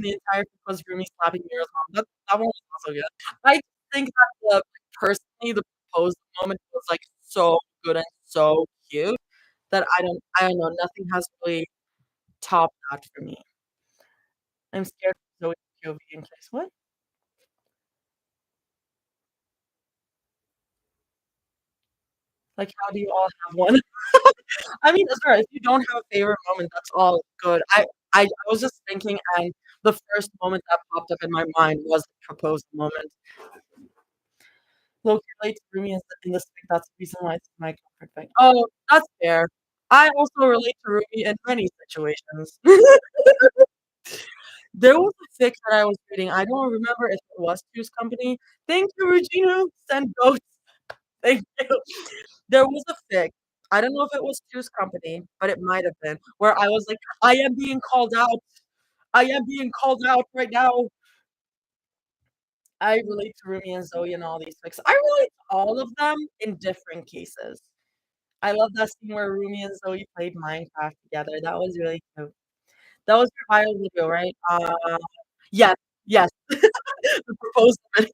the entire thing was Rumi slapping Mira's mom. That one was also good. I think that personally, the proposal moment was, like, so good and so cute that I don't know, nothing has really topped that for me. I'm scared of Zoe's POV in case what? Like, how do you all have one? I mean, sure, if you don't have a favorite moment, that's all good. I was just thinking, and the first moment that popped up in my mind was the proposal moment. Loki relates to Rumi in this fic, that's the reason why it's my comfort thing. Oh, that's fair. I also relate to Rumi in many situations. There was a fic that I was reading, I don't remember if it was Two's Company. Thank you, Regina, send goats. Thank you. There was a fic, I don't know if it was Two's Company, but it might have been, where I was like, "I am being called out. I am being called out right now." I relate to Rumi and Zoe in all these fics. I relate to all of them in different cases. I love that scene where Rumi and Zoe played Minecraft together, that was really cute. That was your viral video, right? Yes, yes. The proposal video.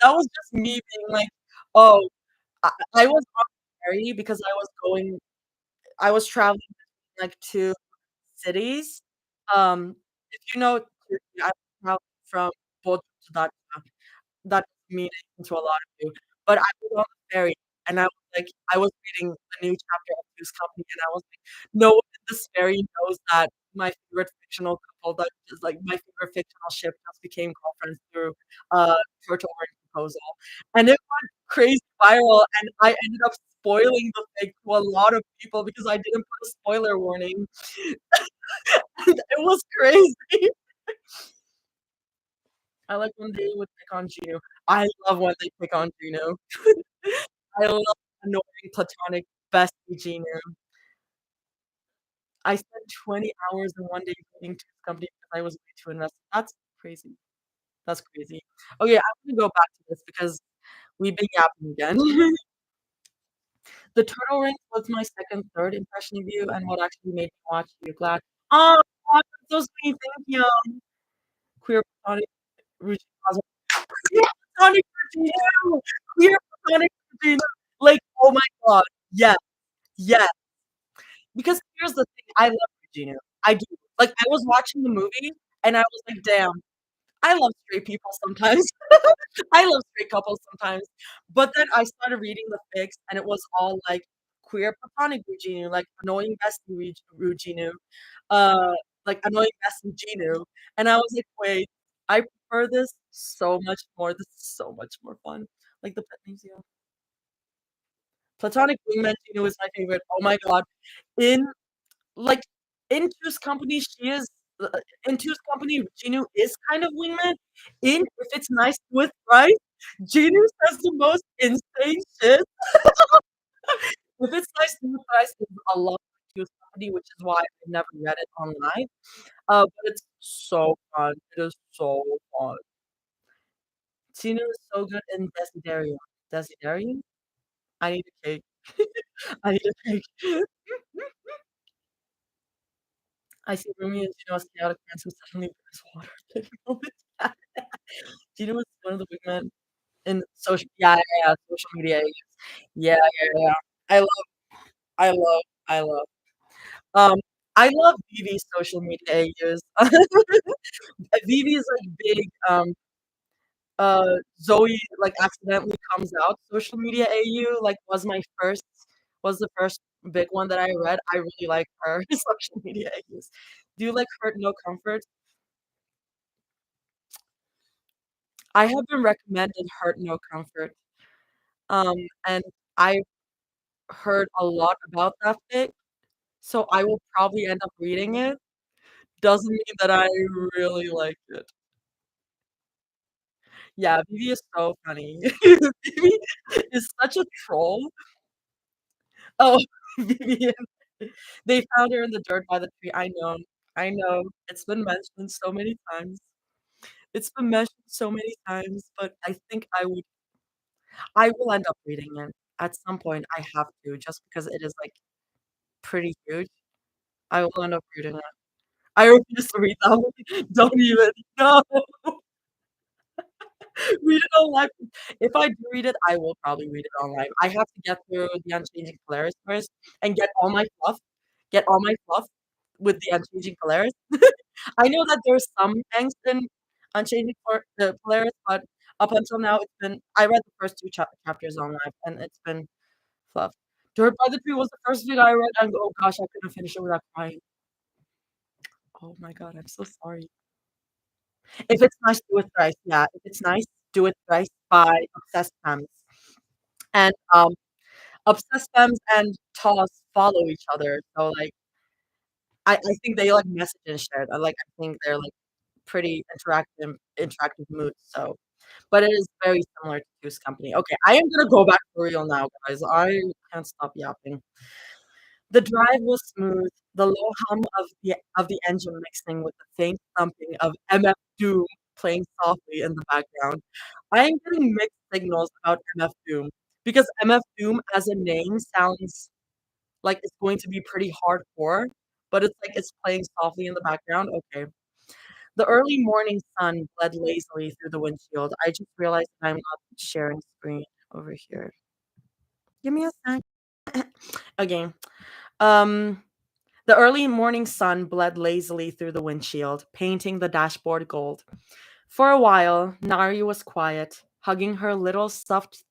That was just me being like, "Oh," I was on ferry because I was traveling between, like, 2 cities. If you know Turkey, I traveled from Bodrum to Datça. That doesn't mean anything to a lot of you, but I was on the ferry, and I was like I was reading the new chapter of Two's Company, and I was like, "No one in this ferry knows that my favorite fictional couple that is, like, my favorite fictional ship just became girlfriends through, Turtle Ring Proposal." And it went crazy viral, and I ended up spoiling the fic to a lot of people because I didn't put a spoiler warning. And it was crazy. I like when they would pick on Ginu. I love when they pick on Ginu. I love annoying platonic bestie Ginu. I spent 20 hours in one day reading Two's Company because I was way too invested. That's crazy. That's crazy. Okay, I'm gonna go back to this because we've been yapping again. The Turtle Ring was my second, third impression of you, and what actually made me watch you glad. Oh, that's so sweet, thank you. Queer platonic routine queer platonic routine, queer platonic routine. Like, oh my god, yes, yes. Because here's the thing, I love Regina. I do. Like, I was watching the movie and I was like, "Damn, I love straight people sometimes." I love straight couples sometimes. But then I started reading the fics and it was all like queer platonic Regina, like annoying bestie Regina, uh, like annoying bestie Ginu. And I was like, "Wait, I prefer this so much more. This is so much more fun." Like the pet museum. Platonic wingman Ginu is my favorite. Oh my god. In Like, in Two's Company, she is in Two's Company, Ginu is kind of wingman. In If It's Nice with Rice, Ginu says the most insane shit. If It's Nice with Rice is a lot of Two's Company, which is why I've never read it online. But it's so fun. It is so fun. Ginu is so good in Desiderium. Desiderium? I need a cake. I need a cake. I see Rumi and Gino as chaotic friends who suddenly burst water at moments. Gino was one of the big men in social social media ages. Yeah, yeah, yeah. I love I love I love. Um, I love Vivi's social media ages. Vivi's, like, big, Zoe, like, accidentally comes out social media AU, like, was the first big one that I read. I really like her social media AUs. Do you like Hurt No Comfort? I have been recommended Hurt No Comfort, and I've heard a lot about that fic, so I will probably end up reading it. Doesn't mean that I really like it. Yeah, Vivi is so funny. Vivi is such a troll. Oh, Vivian. They found her in the dirt by the tree. I know. It's been mentioned so many times. It's been mentioned so many times, but I will end up reading it. At some point, I have to just because it is, like, pretty huge. I will end up reading it. I refuse to read them. Don't even. No. Read it online. If I do read it, I will probably read it online. I have to get through the Unchanging Polaris first and get all my fluff with the Unchanging Polaris. I know that there's some angst in Unchanging Polaris, but up until now, it's been I read the first 2 chapters online, and it's been fluff. Dirt by the Tree was the first thing I read, and oh gosh, I couldn't finish it without crying. Oh my god, I'm so sorry. If it's nice, do it thrice. Yeah, if it's nice, do it thrice by Obsessed Femmes. And, Obsessed Femmes and Toss follow each other, so, like, I think they, like, message and share. I think they're, like, pretty interactive moods, so but it is very similar to Two's Company. Okay, I am gonna go back for real now, guys. I can't stop yapping. The drive was smooth, the low hum of the engine mixing with the faint thumping of MF Doom playing softly in the background. I am getting mixed signals about MF Doom, because MF Doom as a name sounds like it's going to be pretty hardcore, but it's like it's playing softly in the background. Okay. The early morning sun bled lazily through the windshield. I just realized that I'm not sharing screen over here. Give me a sec. Okay. Um, the early morning sun bled lazily through the windshield, painting the dashboard gold. For a while, Nari was quiet, hugging her little stuffed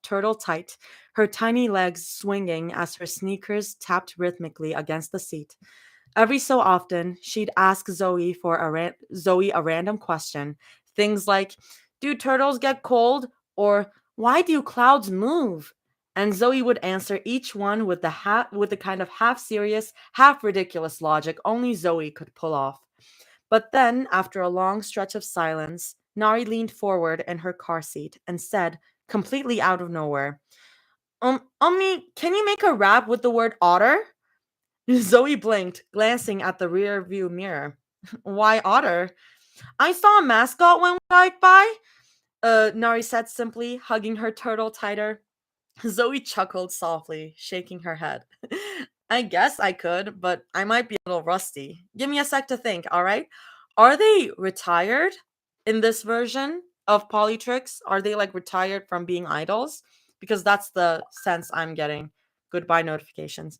turtle tight, her tiny legs swinging as her sneakers tapped rhythmically against the seat. Every so often, she'd ask Zoe a random question, things like, "Do turtles get cold?" or "Why do clouds move?" And Zoe would answer each one with the kind of half serious, half ridiculous logic only Zoe could pull off. But then, after a long stretch of silence, Nari leaned forward in her car seat and said, completely out of nowhere, Omni, can you make a rap with the word otter?" Zoe blinked, glancing at the rear view mirror. "Why otter? I saw a mascot when we hiked by," Nari said simply, hugging her turtle tighter. Zoe chuckled softly, shaking her head. "I guess I could, but I might be a little rusty. Give me a sec to think, all right? Are they retired in this version of polytrix? Are they like retired from being idols? Because that's the sense I'm getting. Goodbye notifications.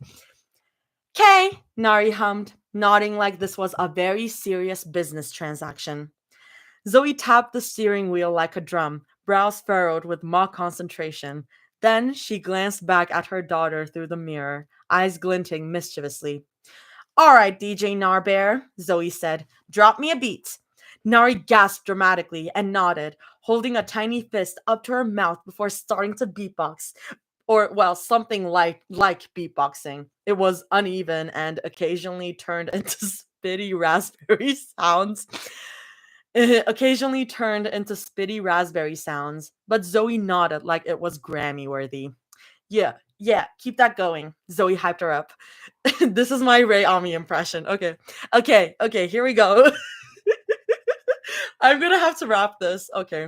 "'Kay," Nari hummed, nodding like this was a very serious business transaction. Zoe tapped the steering wheel like a drum, brows furrowed with mock concentration. Then she glanced back at her daughter through the mirror, eyes glinting mischievously. "All right, DJ Narbear," Zoe said. "Drop me a beat." Nari gasped dramatically and nodded, holding a tiny fist up to her mouth before starting to beatbox. Or, well, something like beatboxing. It was uneven and occasionally turned into spitty raspberry sounds. It occasionally turned into spitty raspberry sounds, but Zoe nodded like it was Grammy worthy. "Yeah, yeah, keep that going." Zoe hyped her up. This is my Ray Ami impression. Okay. Okay, here we go. I'm gonna have to wrap this. Okay.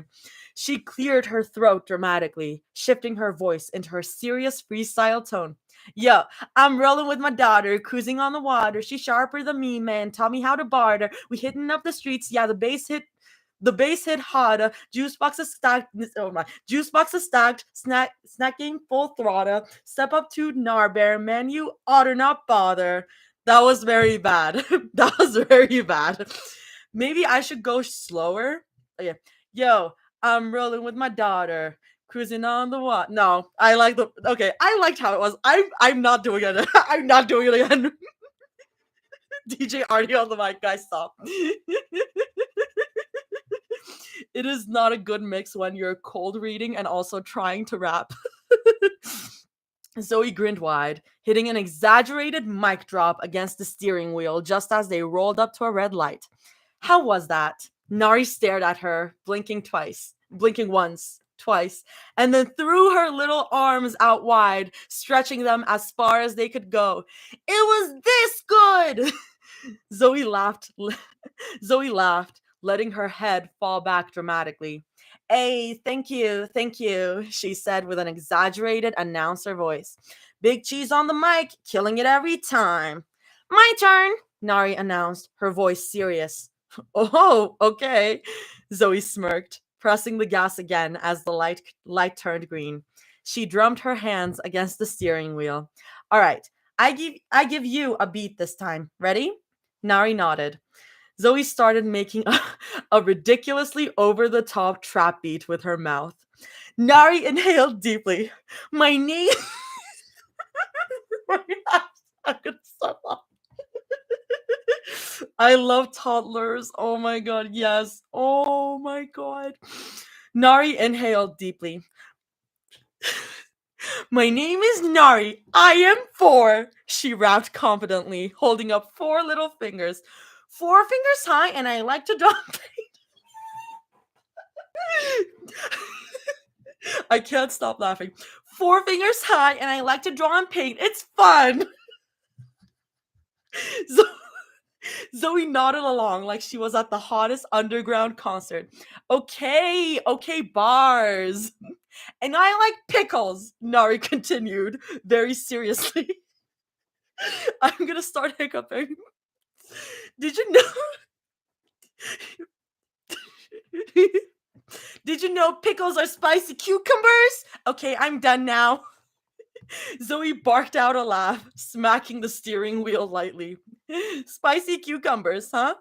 She cleared her throat dramatically, shifting her voice into her serious freestyle tone. "Yo, I'm rolling with my daughter, cruising on the water. She's sharper than me, man. Taught me how to barter. We hitting up the streets. Yeah, the bass hit harder. Juice boxes stacked. Oh my, juice boxes stacked. Snacking full throttle. Step up to Narbear, man. You oughter not bother." That was very bad. That was very bad. Maybe I should go slower. Okay. "Yo, I'm rolling with my daughter, cruising on the water." No, I like the. Okay, I liked how it was. I'm not doing it. I'm not doing it again. DJ Artie on the mic, guys, stop. It is not a good mix when you're cold reading and also trying to rap. Zoe grinned wide, hitting an exaggerated mic drop against the steering wheel just as they rolled up to a red light. "How was that?" Nari stared at her, blinking once, twice, and then threw her little arms out wide, stretching them as far as they could go. "It was this good!" Zoe laughed. Zoe laughed, letting her head fall back dramatically. "Hey, thank you," she said with an exaggerated announcer voice. "Big cheese on the mic, killing it every time." "My turn," Nari announced, her voice serious. Oh, okay. Zoe smirked, pressing the gas again as the light turned green. She drummed her hands against the steering wheel. All right, I give you a beat this time. Ready? Nari nodded. Zoe started making a ridiculously over the top trap beat with her mouth. Nari inhaled deeply. My name. I'm gonna stop. I love toddlers. Oh my god, yes. Oh my god. Nari inhaled deeply. My name is Nari. I am 4, she rapped confidently, holding up 4 little fingers. 4 fingers high, and I like to draw. I can't stop laughing. 4 fingers high, and I like to draw and paint. It's fun. Zo- Zoe nodded along like she was at the hottest underground concert. Okay, okay, bars. And I like pickles, Nari continued very seriously. I'm gonna start hiccuping. Did you know? Did you know pickles are spicy cucumbers? Okay, I'm done now. Zoe barked out a laugh, smacking the steering wheel lightly. Spicy cucumbers, huh?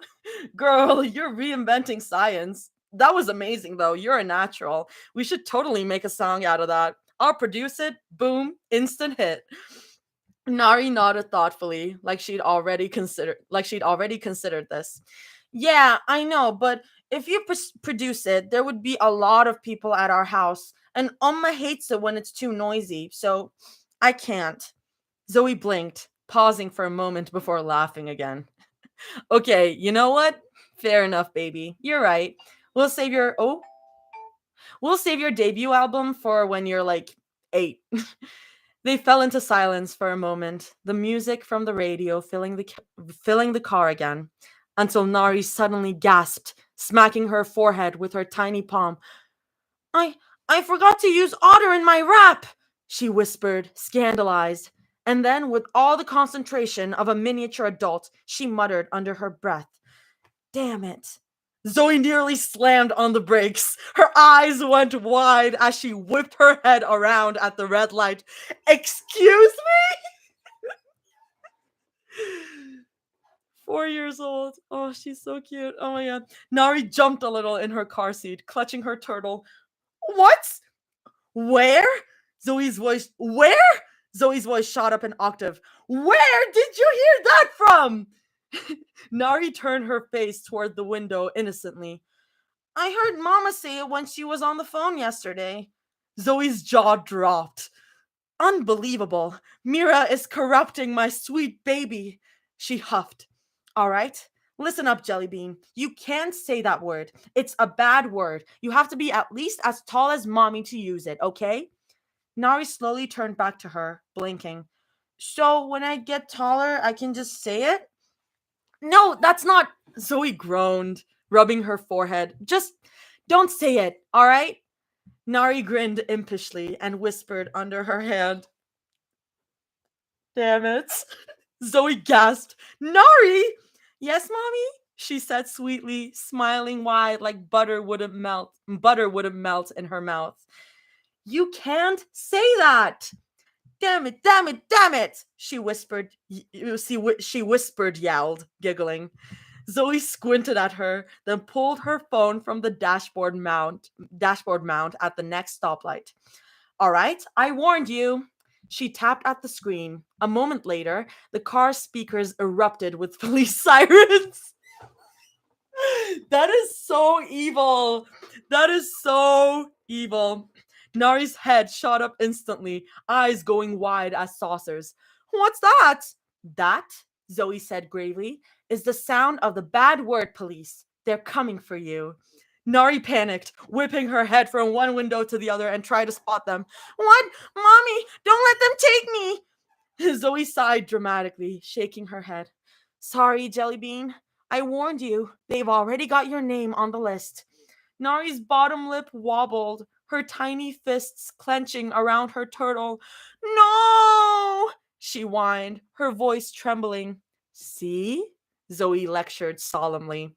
Girl, you're reinventing science. That was amazing, though. You're a natural. We should totally make a song out of that. I'll produce it. Boom, instant hit. Nari nodded thoughtfully, like she'd already considered this. Yeah, I know, but if you produce it, there would be a lot of people at our house, and 엄마 hates it when it's too noisy, so I can't. Zoe blinked, pausing for a moment before laughing again. Okay, you know what? Fair enough, baby. You're right. We'll save your we'll save your debut album for when you're like 8. They fell into silence for a moment, the music from the radio filling the car again, until Nari suddenly gasped, smacking her forehead with her tiny palm. I I forgot to use otter in my rap, she whispered, scandalized. And then, with all the concentration of a miniature adult, she muttered under her breath, Damn it. Zoe nearly slammed on the brakes. Her eyes went wide as she whipped her head around at the red light. Excuse me? 4 years old. Oh, she's so cute. Oh my god. Nari jumped a little in her car seat, clutching her turtle. What? Where? Where? Zoe's voice shot up an octave. Where did you hear that from? Nari turned her face toward the window innocently. I heard Mama say it when she was on the phone yesterday. Zoe's jaw dropped. Unbelievable. Mira is corrupting my sweet baby. She huffed. All right. Listen up, Jellybean. You can't say that word. It's a bad word. You have to be at least as tall as mommy to use it, okay? Nari slowly turned back to her, blinking. So when I get taller, I can just say it? No, that's not. Zoe groaned, rubbing her forehead. Just don't say it, all right? Nari grinned impishly and whispered under her hand. Damn it. Zoe gasped. Nari! Yes, mommy? She said sweetly, smiling wide like butter wouldn't melt in her mouth. You can't say that. Damn it, damn it, damn it, she whispered. She whispered, yelled, giggling. Zoe squinted at her, then pulled her phone from the dashboard mount at the next stoplight. All right, I warned you. She tapped at the screen. A moment later, the car's speakers erupted with police sirens. That is so evil. That is so evil. Nari's head shot up instantly, eyes going wide as saucers. What's that? That, Zoe said gravely, is the sound of the bad word police. They're coming for you. Nari panicked, whipping her head from one window to the other and tried to spot them. What? Mommy, don't let them take me. Zoe sighed dramatically, shaking her head. Sorry, Jellybean. I warned you. They've already got your name on the list. Nari's bottom lip wobbled, her tiny fists clenching around her turtle. No! She whined, her voice trembling. See? Zoe lectured solemnly.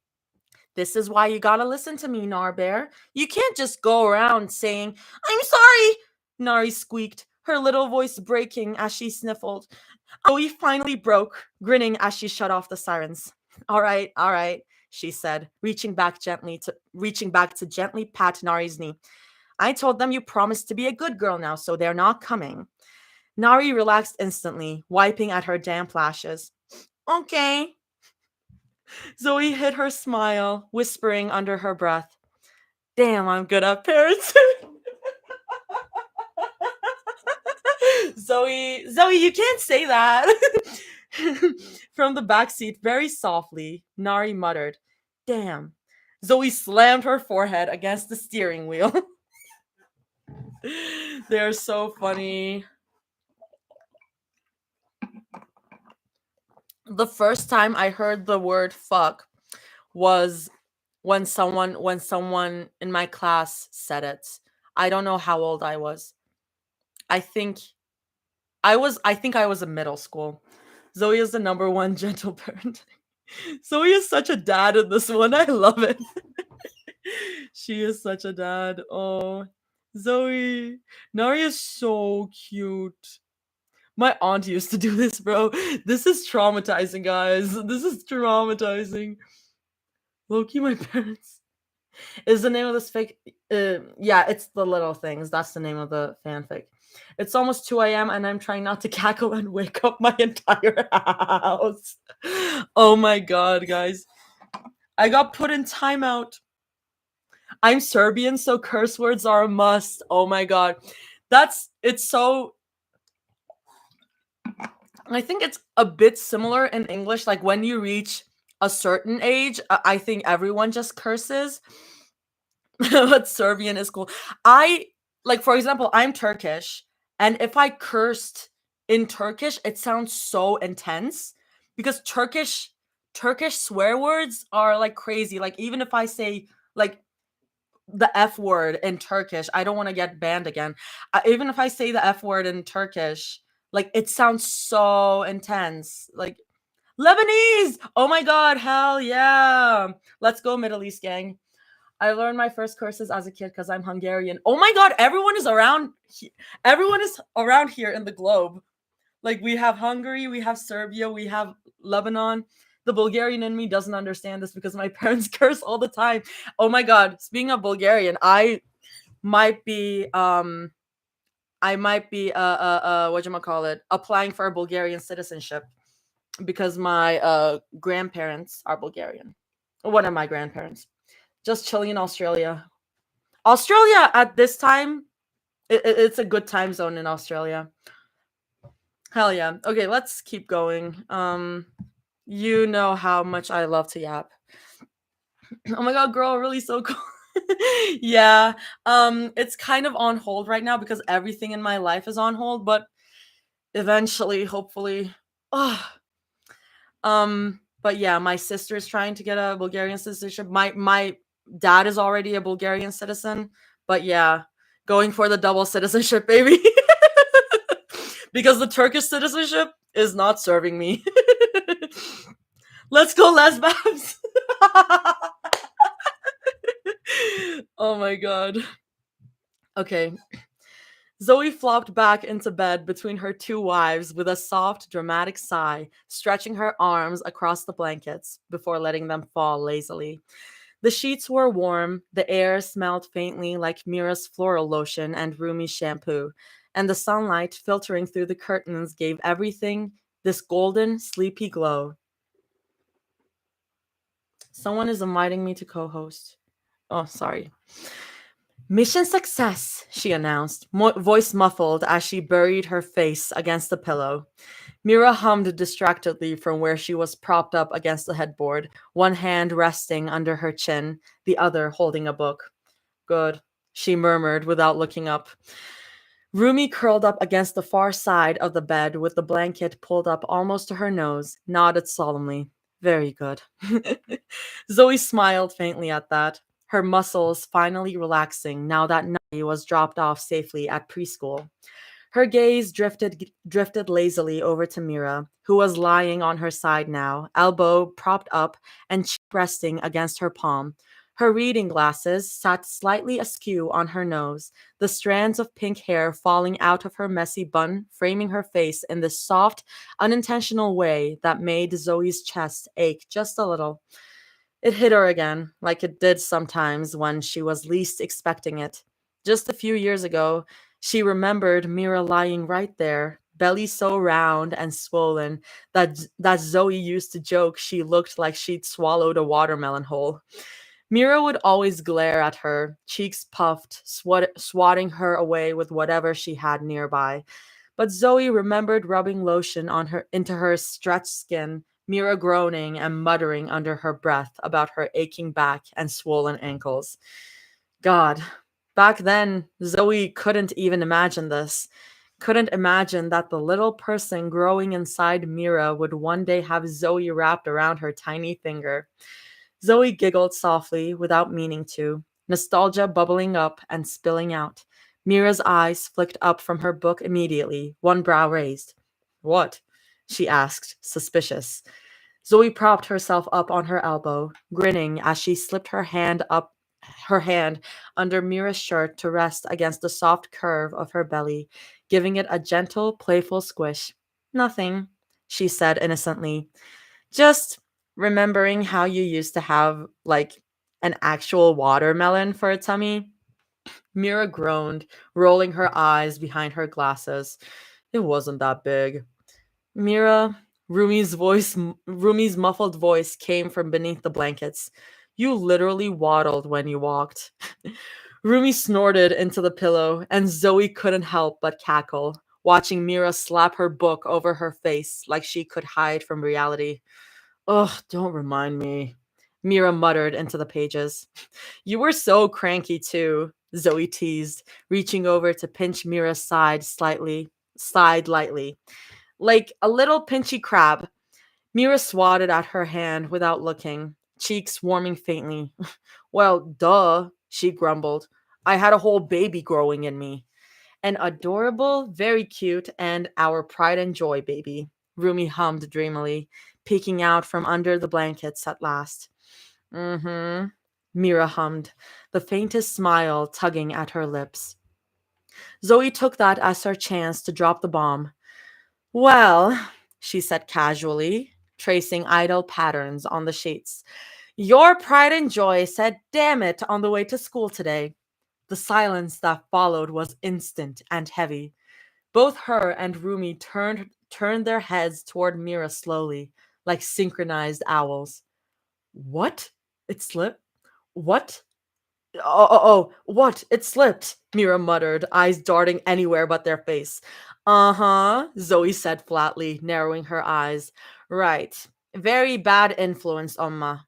This is why you gotta listen to me, Narbear. You can't just go around saying, I'm sorry, Nari squeaked, her little voice breaking as she sniffled. Zoe finally broke, grinning as she shut off the sirens. All right, she said, reaching back to gently pat Nari's knee. I told them you promised to be a good girl now, so they're not coming. Nari relaxed instantly, wiping at her damp lashes. Okay. Zoe hid her smile, whispering under her breath. Damn, I'm good at parenting. Zoe, you can't say that. From the back seat, very softly, Nari muttered, Damn. Zoe slammed her forehead against the steering wheel. They're so funny. The first time I heard the word fuck was when someone in my class said it. I don't know how old I was. I think I think I was in middle school. Zoe is the number one gentle parent. Zoe is such a dad in this one. I love it. She is such a dad. Oh, Zoe. Nari is so cute. My aunt used to do this, bro. This is traumatizing, guys. This is traumatizing. Loki, my parents. Is the name of this fake? Yeah, it's The Little Things. That's the name of the fanfic. It's almost 2 a.m. and I'm trying not to cackle and wake up my entire house. Oh my god, guys. I got put in timeout. I'm Serbian, so curse words are a must. Oh my god. It's so. I think it's a bit similar in English. Like when you reach a certain age, I think everyone just curses. But Serbian is cool. I like, for example, I'm Turkish, and if I cursed in Turkish, it sounds so intense because Turkish swear words are like crazy. Like even if I say like the F word in Turkish, I don't want to get banned again. Even if I say the F word in Turkish, like it sounds so intense. Like Lebanese. Oh my god, hell yeah. Let's go Middle East gang. I learned my first curses as a kid because I'm Hungarian. Oh my god, everyone is around here in the globe. Like we have Hungary, we have Serbia, we have Lebanon. The Bulgarian in me doesn't understand this because my parents curse all the time. Oh my god, speaking of Bulgarian, might be I might be what you call it, applying for a Bulgarian citizenship because my grandparents are Bulgarian. One of my grandparents. Just chilling in Australia. Australia at this time, it's a good time zone in Australia. Hell yeah. Okay, let's keep going. You know how much I love to yap. Oh my god, girl, really so cool. Yeah. It's kind of on hold right now because everything in my life is on hold, but eventually, hopefully. Oh. But yeah, my sister is trying to get a Bulgarian citizenship. My dad is already a Bulgarian citizen, but yeah, going for the double citizenship, baby. Because the Turkish citizenship is not serving me. Let's go, lesbabs. Oh my god. Okay. Zoe flopped back into bed between her two wives with a soft, dramatic sigh, stretching her arms across the blankets before letting them fall lazily. The sheets were warm, the air smelled faintly like Mira's floral lotion and Rumi's shampoo, and the sunlight filtering through the curtains gave everything this golden, sleepy glow. Someone is inviting me to co host. Oh, sorry. Mission success, she announced, voice muffled as she buried her face against the pillow. Mira hummed distractedly from where she was propped up against the headboard, one hand resting under her chin, the other holding a book. Good, she murmured without looking up. Rumi curled up against the far side of the bed with the blanket pulled up almost to her nose, nodded solemnly. Very good. Zoe smiled faintly at that, her muscles finally relaxing now that Nari was dropped off safely at preschool. Her gaze drifted lazily over to Mira, who was lying on her side now, elbow propped up and cheek resting against her palm. Her reading glasses sat slightly askew on her nose, the strands of pink hair falling out of her messy bun, framing her face in this soft, unintentional way that made Zoe's chest ache just a little. It hit her again, like it did sometimes when she was least expecting it. Just a few years ago, she remembered Mira lying right there, belly so round and swollen that Zoe used to joke she looked like she'd swallowed a watermelon whole. Mira would always glare at her, cheeks puffed, swatting her away with whatever she had nearby. But Zoe remembered rubbing lotion on her into her stretched skin, Mira groaning and muttering under her breath about her aching back and swollen ankles. God, back then, Zoe couldn't even imagine this. Couldn't imagine that the little person growing inside Mira would one day have Zoe wrapped around her tiny finger. Zoe giggled softly without meaning to, nostalgia bubbling up and spilling out. Mira's eyes flicked up from her book immediately, one brow raised. What? She asked, suspicious. Zoe propped herself up on her elbow, grinning as she slipped her hand under Mira's shirt to rest against the soft curve of her belly, giving it a gentle, playful squish. Nothing, she said innocently. Just remembering how you used to have like an actual watermelon for a tummy. Mira groaned, rolling her eyes behind her glasses. It wasn't that big. Mira, Rumi's muffled voice came from beneath the blankets. You literally waddled when you walked. Rumi snorted into the pillow, and Zoe couldn't help but cackle, watching Mira slap her book over her face like she could hide from reality. Ugh, don't remind me. Mira muttered into the pages. You were so cranky too, Zoe teased, reaching over to pinch Mira's side lightly. Like a little pinchy crab. Mira swatted at her hand without looking, cheeks warming faintly. Well, duh, she grumbled. I had a whole baby growing in me. An adorable, very cute, and our pride and joy baby, Rumi hummed dreamily, peeking out from under the blankets at last. Mm-hmm, Mira hummed, the faintest smile tugging at her lips. Zoe took that as her chance to drop the bomb. Well, she said casually, tracing idle patterns on the sheets. Your pride and joy said damn it on the way to school today. The silence that followed was instant and heavy. Both her and Rumi turned their heads toward Mira slowly, like synchronized owls. What? It slipped? What? What? It slipped, Mira muttered, eyes darting anywhere but their face. Uh-huh, Zoe said flatly, narrowing her eyes. Right. Very bad influence, Omma.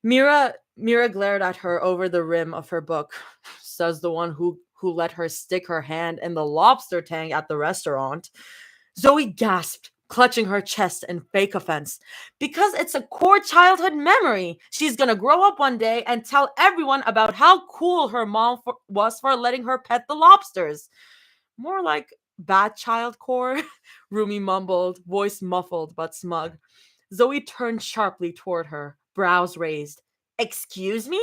Mira glared at her over the rim of her book. Says the one who let her stick her hand in the lobster tank at the restaurant. Zoe gasped, clutching her chest in fake offense. Because it's a core childhood memory. She's gonna grow up one day and tell everyone about how cool her mom was for letting her pet the lobsters. More like bad child core, Rumi mumbled, voice muffled but smug. Zoe turned sharply toward her, brows raised. Excuse me?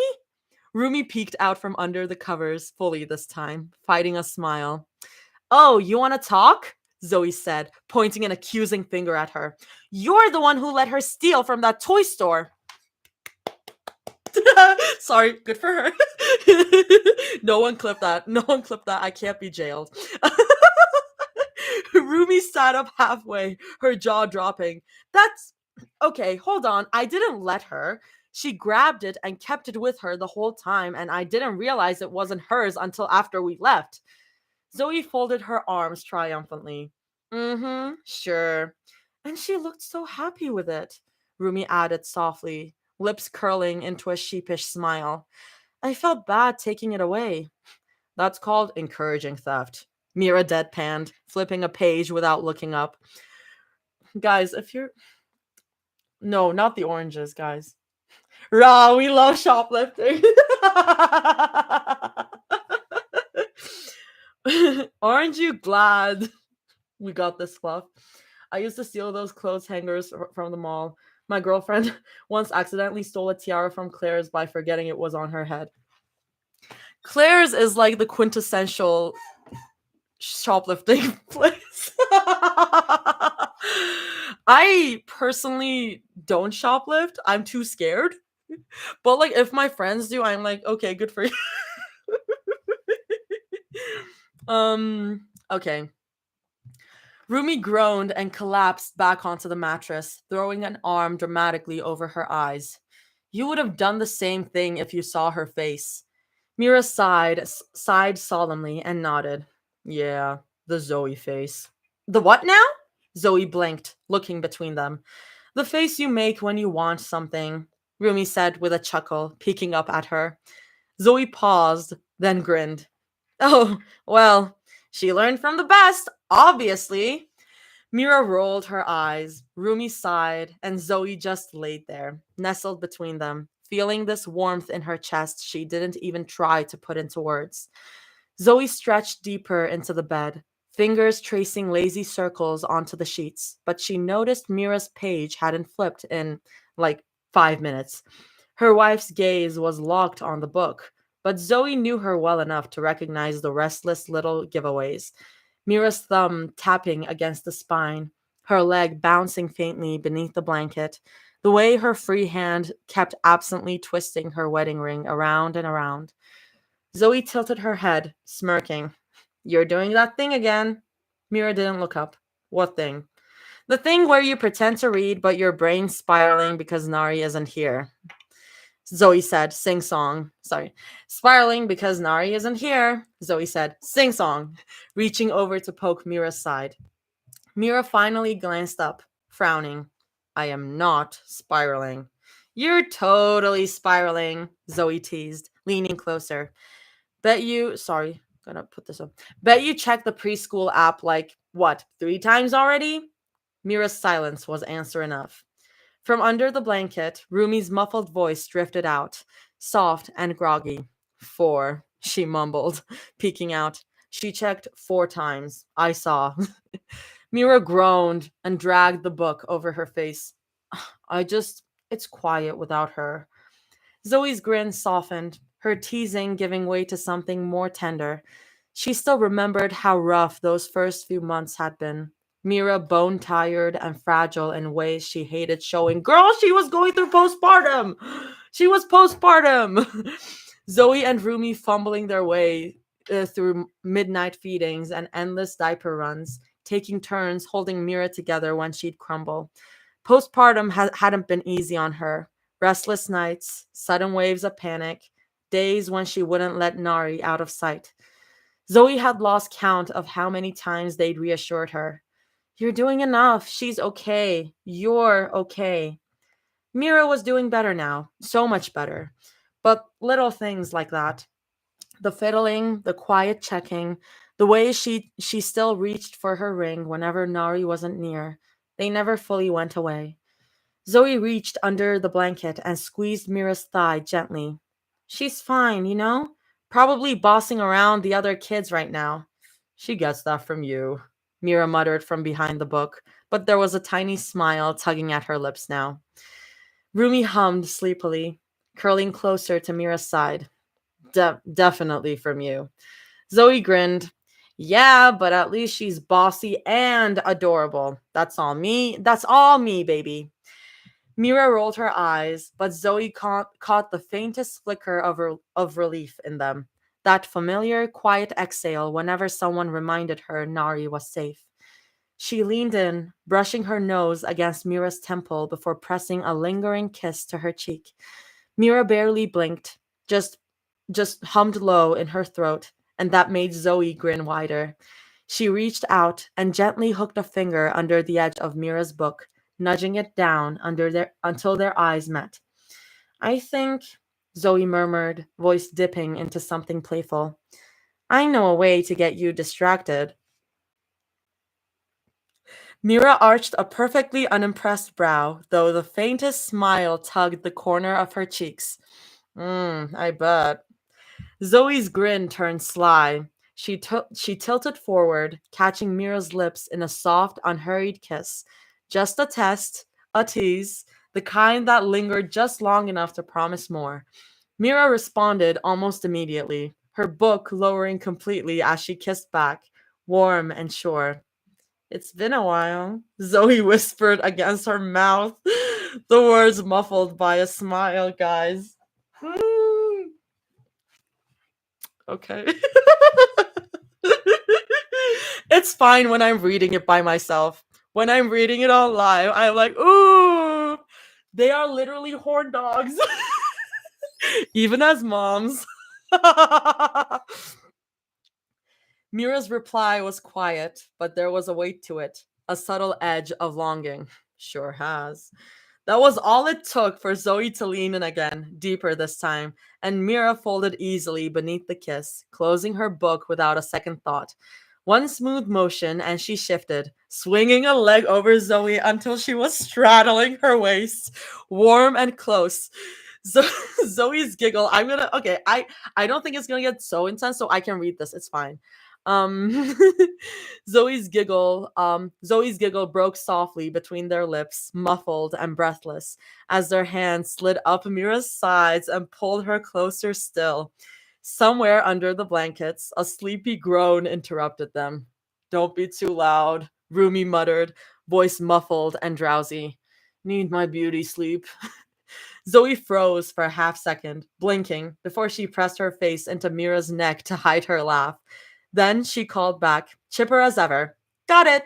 Rumi peeked out from under the covers, fully this time, fighting a smile. Oh, you want to talk? Zoe said, pointing an accusing finger at her. You're the one who let her steal from that toy store. Sorry, good for her. No one clipped that. No one clipped that. I can't be jailed. Rumi sat up halfway, her jaw dropping. That's okay, hold on. I didn't let her. She grabbed it and kept it with her the whole time, and I didn't realize it wasn't hers until after we left. Zoe folded her arms triumphantly. Mm-hmm, sure. And she looked so happy with it, Rumi added softly, lips curling into a sheepish smile. I felt bad taking it away. That's called encouraging theft. Mira deadpanned, flipping a page without looking up. Guys, if you're... No, not the oranges, guys. Raw, we love shoplifting. Aren't you glad we got this fluff? I used to steal those clothes hangers from the mall. My girlfriend once accidentally stole a tiara from Claire's by forgetting it was on her head. Claire's is like the quintessential shoplifting place. I personally don't shoplift. I'm too scared. But like if my friends do, I'm like, okay, good for you. Okay. Rumi groaned and collapsed back onto the mattress, throwing an arm dramatically over her eyes. You would have done the same thing if you saw her face. Mira sighed solemnly, and nodded. Yeah, the Zoe face. The what now? Zoe blinked, looking between them. The face you make when you want something, Rumi said with a chuckle, peeking up at her. Zoe paused, then grinned. Oh, well, she learned from the best, obviously. Mira rolled her eyes, Rumi sighed, and Zoe just laid there, nestled between them, feeling this warmth in her chest she didn't even try to put into words. Zoe stretched deeper into the bed, fingers tracing lazy circles onto the sheets, but she noticed Mira's page hadn't flipped in like 5 minutes. Her wife's gaze was locked on the book, but Zoe knew her well enough to recognize the restless little giveaways. Mira's thumb tapping against the spine, her leg bouncing faintly beneath the blanket, the way her free hand kept absently twisting her wedding ring around and around. Zoe tilted her head, smirking. You're doing that thing again. Mira didn't look up. What thing? The thing where you pretend to read, but your brain's spiraling because Nari isn't here. Zoe said, sing song. Sorry. Spiraling because Nari isn't here. Zoe said, sing song, reaching over to poke Mira's side. Mira finally glanced up, frowning. I am not spiraling. You're totally spiraling, Zoe teased, leaning closer. Sorry, gonna put this up. Bet you checked the preschool app like, what, 3 times already? Mira's silence was answer enough. From under the blanket, Rumi's muffled voice drifted out, soft and groggy. 4, she mumbled, peeking out. She checked 4 times. I saw. Mira groaned and dragged the book over her face. It's quiet without her. Zoe's grin softened, her teasing giving way to something more tender. She still remembered how rough those first few months had been. Mira bone tired and fragile in ways she hated showing. Girl, she was going through postpartum. She was postpartum. Zoe and Rumi fumbling their way through midnight feedings and endless diaper runs, taking turns holding Mira together when she'd crumble. Postpartum hadn't been easy on her. Restless nights, sudden waves of panic, days when she wouldn't let Nari out of sight. Zoe had lost count of how many times they'd reassured her. You're doing enough. She's okay. You're okay. Mira was doing better now, so much better. But little things like that, the fiddling, the quiet checking, the way she still reached for her ring whenever Nari wasn't near, they never fully went away. Zoe reached under the blanket and squeezed Mira's thigh gently. She's fine, you know? Probably bossing around the other kids right now. She gets that from you, Mira muttered from behind the book, but there was a tiny smile tugging at her lips now. Rumi hummed sleepily, curling closer to Mira's side. Definitely from you. Zoe grinned. Yeah, but at least she's bossy and adorable. That's all me. That's all me, baby. Mira rolled her eyes, but Zoe caught the faintest flicker of relief in them. That familiar, quiet exhale whenever someone reminded her Nari was safe. She leaned in, brushing her nose against Mira's temple before pressing a lingering kiss to her cheek. Mira barely blinked, just just hummed low in her throat, and that made Zoe grin wider. She reached out and gently hooked a finger under the edge of Mira's book, nudging it down until their eyes met. I think, Zoe murmured, voice dipping into something playful. I know a way to get you distracted. Mira arched a perfectly unimpressed brow, though the faintest smile tugged the corner of her cheeks. I bet. Zoe's grin turned sly. She tilted forward, catching Mira's lips in a soft, unhurried kiss. Just a test, a tease, the kind that lingered just long enough to promise more. Mira responded almost immediately, her book lowering completely as she kissed back, warm and sure. It's been a while, Zoe whispered against her mouth, the words muffled by a smile, guys. Okay. It's fine when I'm reading it by myself. When I'm reading it all live, I'm like, ooh, they are literally horn dogs, even as moms. Mira's reply was quiet, but there was a weight to it, a subtle edge of longing. Sure has. That was all it took for Zoe to lean in again, deeper this time, and Mira folded easily beneath the kiss, closing her book without a second thought. One smooth motion, and she shifted, swinging a leg over Zoe until she was straddling her waist, warm and close. So Zoe's giggle. Okay. I don't think it's gonna get so intense, so I can read this. It's fine. Um, Zoe's giggle broke softly between their lips, muffled and breathless, as their hands slid up Mira's sides and pulled her closer still. Somewhere under the blankets, a sleepy groan interrupted them. Don't be too loud, Rumi muttered, voice muffled and drowsy. Need my beauty sleep. Zoe froze for a half second, blinking, before she pressed her face into Mira's neck to hide her laugh. Then she called back, chipper as ever. Got it!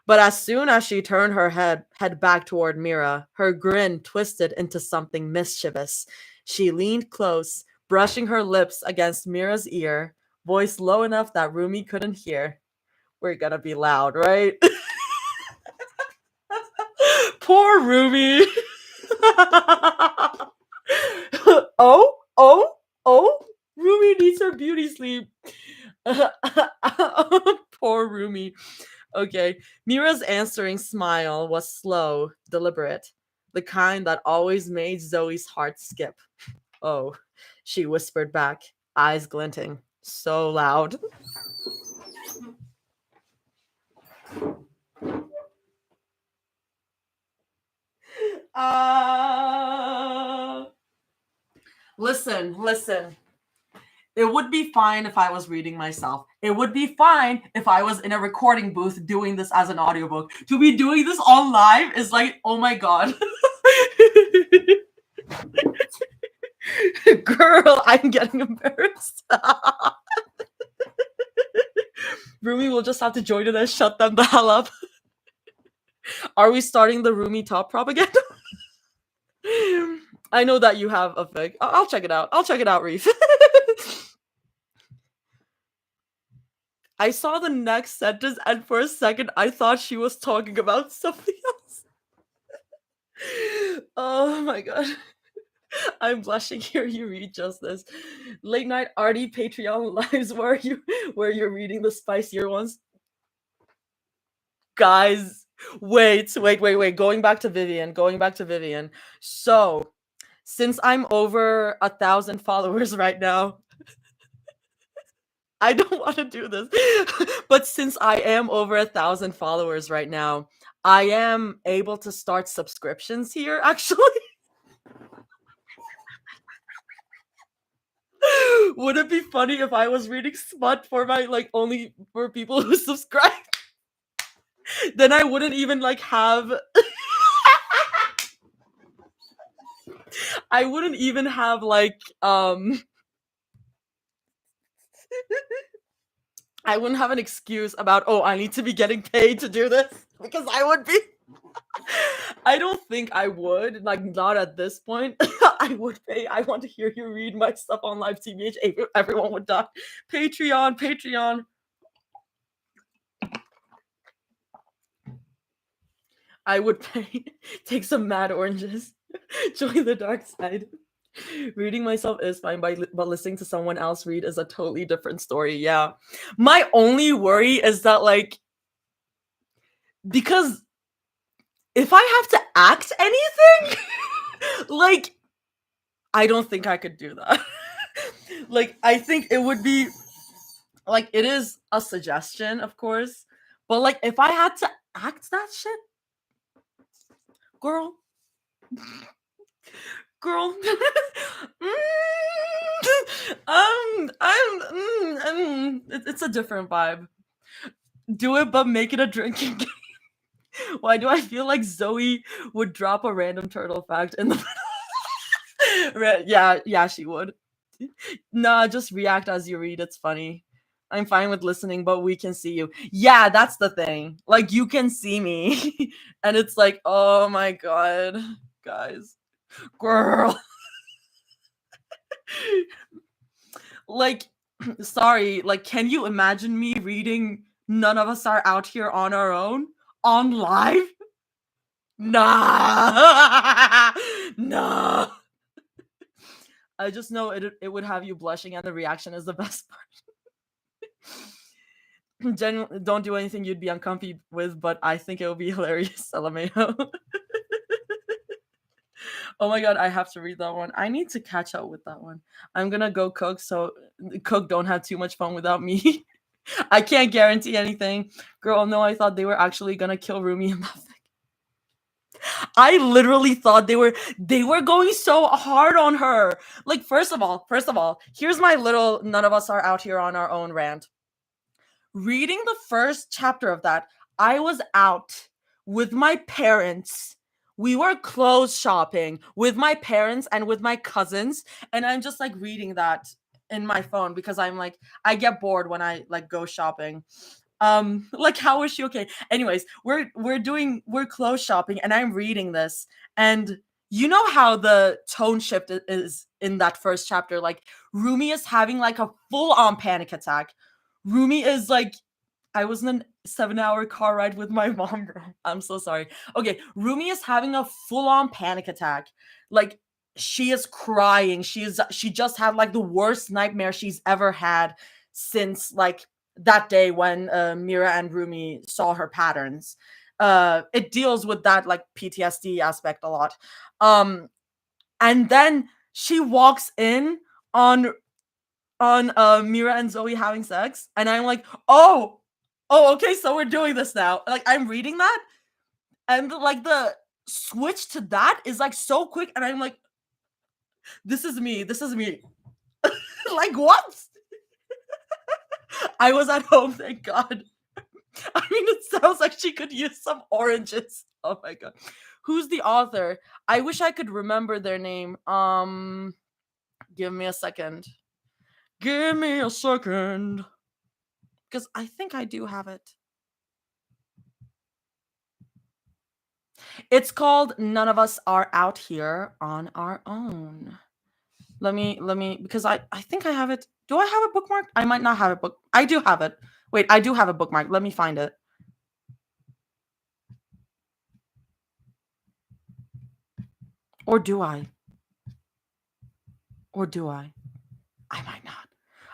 But as soon as she turned her head back toward Mira, her grin twisted into something mischievous. She leaned close, brushing her lips against Mira's ear, voice low enough that Rumi couldn't hear. We're gonna be loud, right? Poor Rumi. oh, oh, oh, Rumi needs her beauty sleep. Poor Rumi. Okay. Mira's answering smile was slow, deliberate, the kind that always made Zoe's heart skip. Oh, she whispered back, eyes glinting, so loud. Uh, listen. It would be fine if I was reading myself. It would be fine if I was in a recording booth doing this as an audiobook. To be doing this on live is like, oh my god. Girl, I'm getting embarrassed. Rumi will just have to join it and shut them the hell up. Are we starting the Rumi top prop again? I know that you have a fig. I'll check it out. Reef. I saw the next sentence, and for a second, I thought she was talking about something else. Oh my god. I'm blushing here. You read just this. Late night arty Patreon lives where you're reading the spicier ones. Guys, wait. Going back to Vivian. So, since I'm over 1,000 followers right now, I don't want to do this, but since I am over 1,000 followers right now, I am able to start subscriptions here, actually. Would it be funny if I was reading smut for my, only for people who subscribe? Then I wouldn't even, have... I wouldn't even have, I wouldn't have an excuse about, oh, I need to be getting paid to do this, because I would be. I don't think I would, not at this point. I would pay. I want to hear you read my stuff on live TBH. Everyone would die. Patreon. I would pay. Take some mad oranges. Join the dark side. Reading myself is fine, but listening to someone else read is a totally different story. Yeah. My only worry is that, because if I have to act anything, I don't think I could do that. I think it would be... Like, it is a suggestion, of course, but, like, if I had to act that shit, girl, girl, it's a different vibe. Do it, but make it a drinking game. Why do I feel like Zoe would drop a random turtle fact in the yeah, yeah, she would. Nah, just react as you read. It's funny. I'm fine with listening, but we can see you. Yeah, that's the thing. Like, you can see me. And it's like, oh my god, guys. Girl. Like, sorry, like, can you imagine me reading None of Us Are Out Here on Our Own on live? Nah. Nah. I just know it would have you blushing, and the reaction is the best part. Don't do anything you'd be uncomfy with, but I think it would be hilarious, LMAO. Oh my god, I have to read that one. I need to catch up with that one. I'm gonna go cook, so cook don't have too much fun without me. I can't guarantee anything. Girl, no, I thought they were actually gonna kill Rumi and that. I literally thought they were going so hard on her. Like, first of all, here's my little none of us are out here on our own rant. Reading the first chapter of that, I was out with my parents. We were clothes shopping with my parents and with my cousins, and I'm just like reading that in my phone because I'm like I get bored when I like go shopping. Like, how is she okay? Anyways, we're clothes shopping and I'm reading this, and you know how the tone shift is in that first chapter. Like, Rumi is having like a full-on panic attack. Rumi is like, I was in a 7-hour car ride with my mom, bro. I'm so sorry. Okay, Rumi is having a full-on panic attack. Like, she is crying. She just had like the worst nightmare she's ever had since like that day when Mira and Rumi saw her patterns. It deals with that like PTSD aspect a lot. Um, and then she walks in on Mira and Zoe having sex, and I'm like, oh, okay, so we're doing this now. Like, I'm reading that, and like the switch to that is like so quick, and I'm like, this is me. This is me. Like, what? I was at home, thank God. I mean, it sounds like she could use some oranges. Oh my god. Who's the author? I wish I could remember their name. Give me a second. Give me a second. Because I think I do have it. It's called None of Us Are Out Here on Our Own. Let me because I think I have it. Do I have it bookmarked? I might not have it book. I do have it. Wait, I do have it bookmarked. Let me find it. Or do I? Or do I? I might not.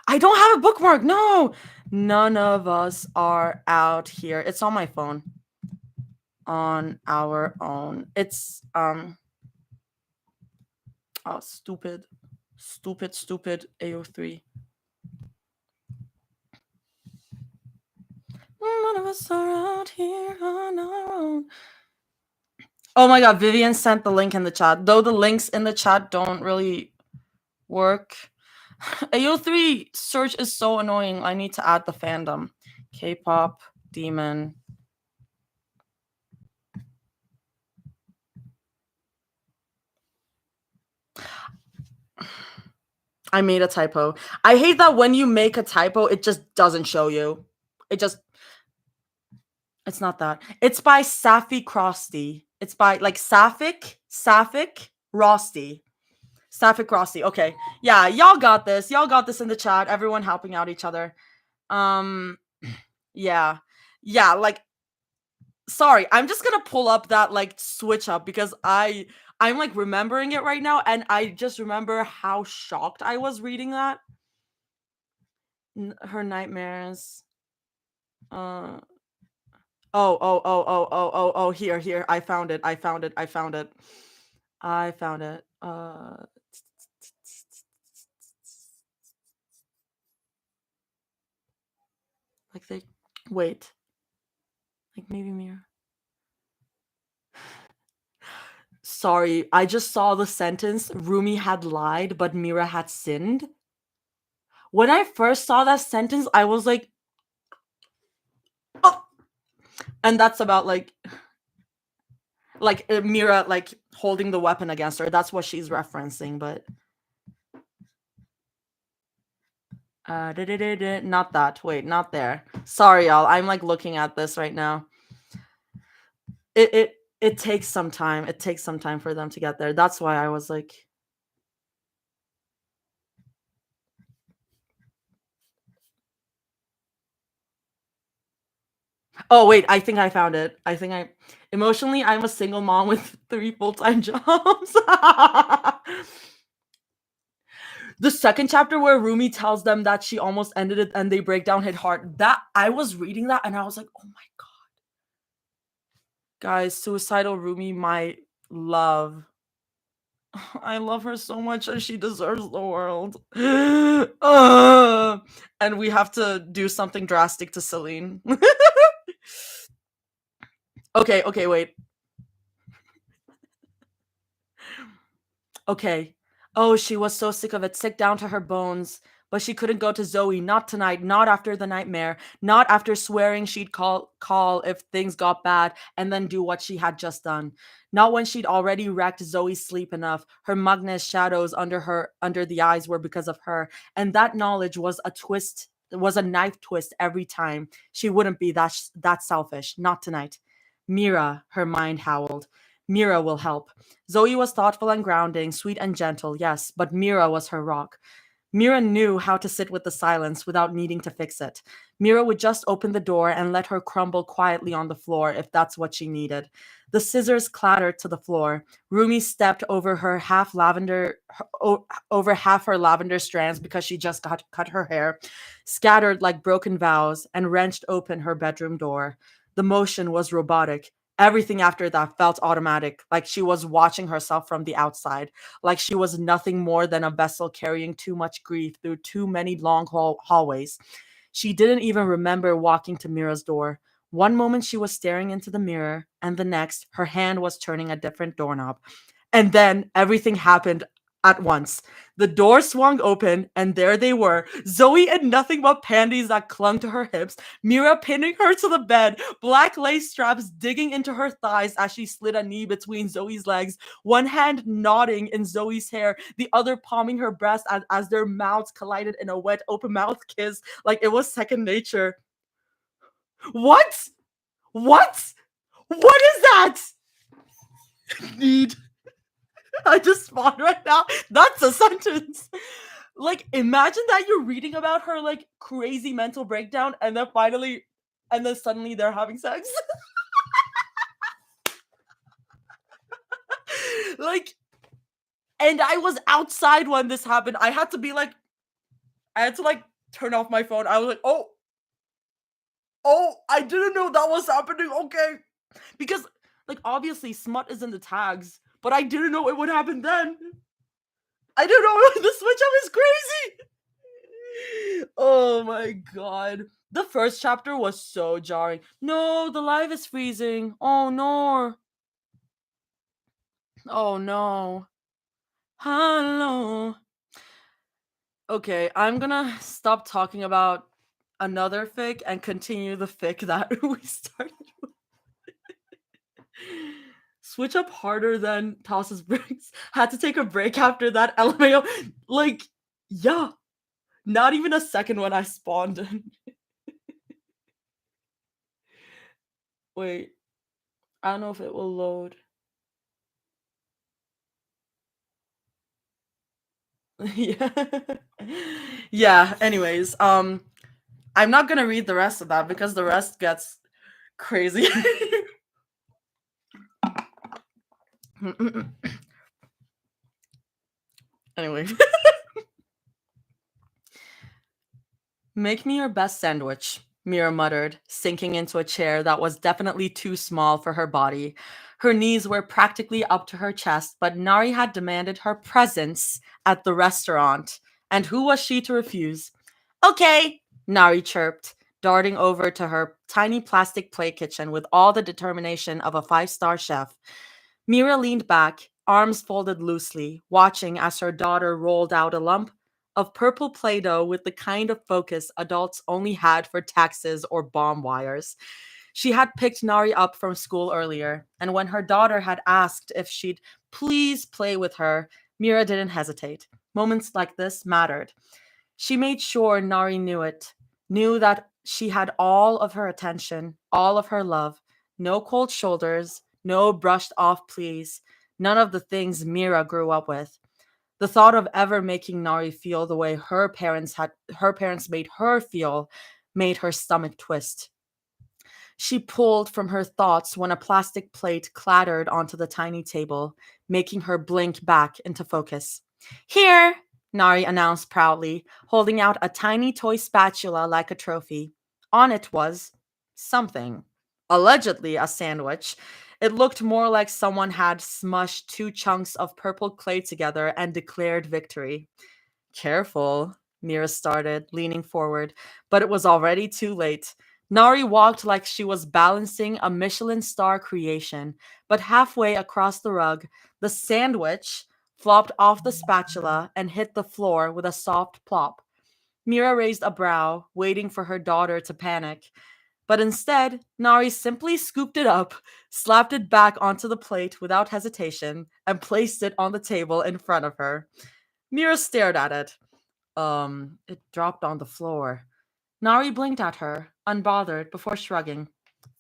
I don't have a bookmark. No. None of us are out here. It's on my phone. On our own. It's oh, stupid AO3. None of us are out here on our own. Oh my god, Vivian sent the link in the chat. Though the links in the chat don't really work. AO3 search is so annoying. I need to add the fandom. K-pop demon. I made a typo. I hate that when you make a typo, it just doesn't show you. It's not that. It's by Safi Krosty. It's by like Sapphic Rosty. Sapphic Rosty. Okay. Yeah, y'all got this. Y'all got this in the chat. Everyone helping out each other. Um yeah. Yeah, like sorry, I'm just gonna pull up that like switch up because I'm like remembering it right now, and I just remember how shocked I was reading that. Her nightmares. Uh oh, here. I found it. Like they wait, like maybe Mira. Sorry, I just saw the sentence Rumi had lied, but Mira had sinned. When I first saw that sentence, I was oh, and that's about Mira like holding the weapon against her. That's what she's referencing, but not that. Wait, not there. Sorry, y'all. I'm like looking at this right now. It takes some time. It takes some time for them to get there. That's why I was like, oh wait, I think I found it. I think I emotionally I'm a single mom with 3 full-time jobs. The second chapter where Rumi tells them that she almost ended it and they break down hit hard. That I was reading that and I was like, oh my god. Guys, suicidal Rumi, my love. I love her so much and she deserves the world. And we have to do something drastic to Celine. Okay, wait. Okay. Oh, she was so sick of it, sick down to her bones. But she couldn't go to Zoe, not tonight, not after the nightmare, not after swearing she'd call if things got bad and then do what she had just done. Not when she'd already wrecked Zoe's sleep enough. Her mugness shadows under the eyes were because of her, and that knowledge was a knife twist every time. She wouldn't be that selfish, not tonight. Mira, her mind howled. Mira will help. Zoe was thoughtful and grounding, sweet and gentle, yes, but Mira was her rock. Mira knew how to sit with the silence without needing to fix it. Mira would just open the door and let her crumble quietly on the floor if that's what she needed. The scissors clattered to the floor. Rumi stepped over half her lavender strands because she just got cut her hair, scattered like broken vows, and wrenched open her bedroom door. The motion was robotic. Everything after that felt automatic, like she was watching herself from the outside, like she was nothing more than a vessel carrying too much grief through too many long hallways. She didn't even remember walking to Mira's door. One moment she was staring into the mirror, and the next, her hand was turning a different doorknob. And then everything happened at once. The door swung open, and there they were, Zoe in nothing but panties that clung to her hips, Mira pinning her to the bed, black lace straps digging into her thighs as she slid a knee between Zoe's legs, one hand nodding in Zoe's hair, the other palming her breast as their mouths collided in a wet, open mouth kiss like it was second nature. What? What? What is that? Need. I just spawned right now. That's a sentence. Like, imagine that you're reading about her like crazy mental breakdown, and then suddenly they're having sex. Like, and I was outside when this happened. I had to like turn off my phone. I was like, oh, I didn't know that was happening. Okay, because like obviously smut is in the tags, but I didn't know it would happen then. I don't know. The switch up is crazy. Oh my god. The first chapter was so jarring. No, the live is freezing. Oh no. Oh no. Hello. Okay, I'm gonna stop talking about another fic and continue the fic that we started with. Switch up harder than tosses bricks. Had to take a break after that. LMAO. Like, yeah. Not even a second when I spawned in. Wait. I don't know if it will load. Yeah. Yeah, anyways, I'm not gonna read the rest of that because the rest gets crazy. Anyway. Make me your best sandwich, Mira muttered, sinking into a chair that was definitely too small for her body. Her knees were practically up to her chest, but Nari had demanded her presence at the restaurant, and who was she to refuse? Okay, Nari chirped. darting over to her tiny plastic play kitchen with all the determination of a five-star chef. Mira leaned back, arms folded loosely, watching as her daughter rolled out a lump of purple Play Doh with the kind of focus adults only had for taxes or bomb wires. She had picked Nari up from school earlier, and when her daughter had asked if she'd please play with her, Mira didn't hesitate. Moments like this mattered. She made sure Nari knew it, knew that she had all of her attention, all of her love, no cold shoulders, no brushed off pleas, none of the things Mira grew up with. The thought of ever making Nari feel the way her parents made her feel made her stomach twist. She pulled from her thoughts when a plastic plate clattered onto the tiny table, making her blink back into focus. Here, Nari announced proudly, holding out a tiny toy spatula like a trophy. On it was something. Allegedly a sandwich. It looked more like someone had smushed two chunks of purple clay together and declared victory. Careful, Mira started, leaning forward, but it was already too late. Nari walked like she was balancing a Michelin star creation, but halfway across the rug, the sandwich flopped off the spatula and hit the floor with a soft plop. Mira raised a brow, waiting for her daughter to panic. But instead, Nari simply scooped it up, slapped it back onto the plate without hesitation, and placed it on the table in front of her. Mira stared at it. It dropped on the floor. Nari blinked at her, unbothered, before shrugging.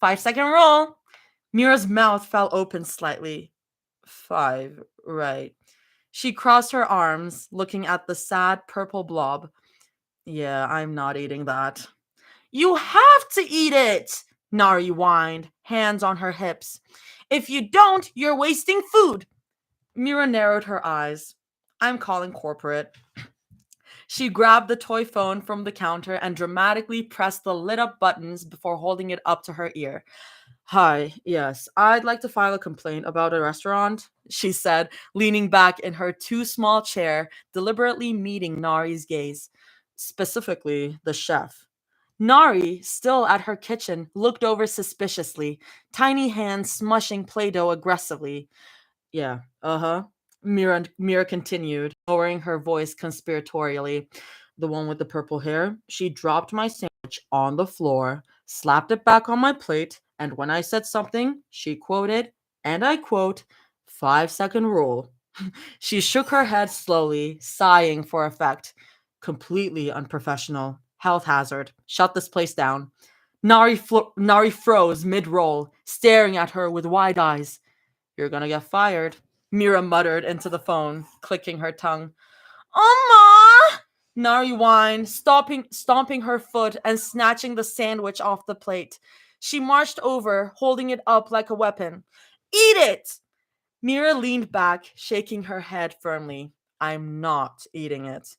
5 second rule! Mira's mouth fell open slightly. Five, right. She crossed her arms, looking at the sad purple blob. Yeah, I'm not eating that. You have to eat it! Nari whined, hands on her hips. If you don't, you're wasting food. Mira narrowed her eyes. I'm calling corporate. She grabbed the toy phone from the counter and dramatically pressed the lit up buttons before holding it up to her ear. Hi, yes, I'd like to file a complaint about a restaurant, she said, leaning back in her too small chair, deliberately meeting Nari's gaze. Specifically, the chef. Nari, still at her kitchen, looked over suspiciously, tiny hands smushing Play Doh aggressively. Yeah, uh-huh. Mira continued, lowering her voice conspiratorially. The one with the purple hair, she dropped my sandwich on the floor, slapped it back on my plate, and when I said something, she quoted, and I quote, 5 second rule. She shook her head slowly, sighing for effect. Completely unprofessional. Health hazard. Shut this place down. Nari froze mid roll, staring at her with wide eyes. You're gonna get fired, Mira muttered into the phone, clicking her tongue. Oma! Nari whined, stomping her foot and snatching the sandwich off the plate. She marched over, holding it up like a weapon. Eat it! Mira leaned back, shaking her head firmly. I'm not eating it.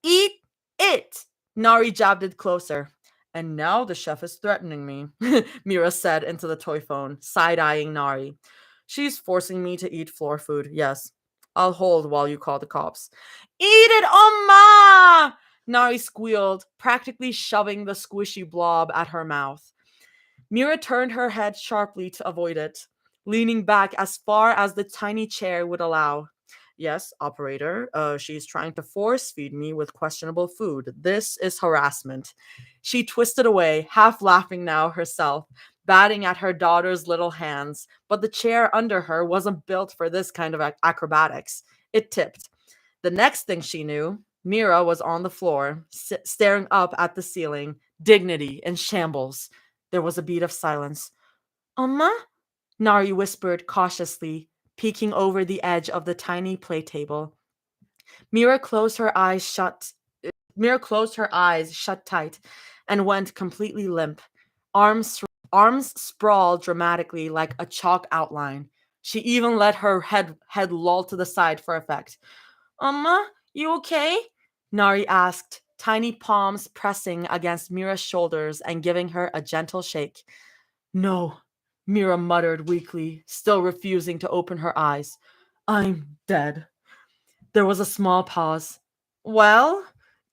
Eat it! Nari jabbed it closer. And now the chef is threatening me, Mira said into the toy phone, side-eyeing Nari. She's forcing me to eat floor food, yes. I'll hold while you call the cops. Eat it, Oma! Nari squealed, practically shoving the squishy blob at her mouth. Mira turned her head sharply to avoid it, leaning back as far as the tiny chair would allow. Yes, operator, she's trying to force feed me with questionable food. This is harassment. She twisted away, half laughing now herself, batting at her daughter's little hands, but the chair under her wasn't built for this kind of acrobatics. It tipped. The next thing she knew, Mira was on the floor, staring up at the ceiling, dignity in shambles. There was a beat of silence. Amma? Nari whispered cautiously, peeking over the edge of the tiny play table. Mira closed her eyes shut. Mira closed her eyes shut tight and went completely limp. Arms sprawled dramatically like a chalk outline. She even let her head loll to the side for effect. Amma, you okay? Nari asked, tiny palms pressing against Mira's shoulders and giving her a gentle shake. No, Mira muttered weakly, still refusing to open her eyes. I'm dead. There was a small pause. Well?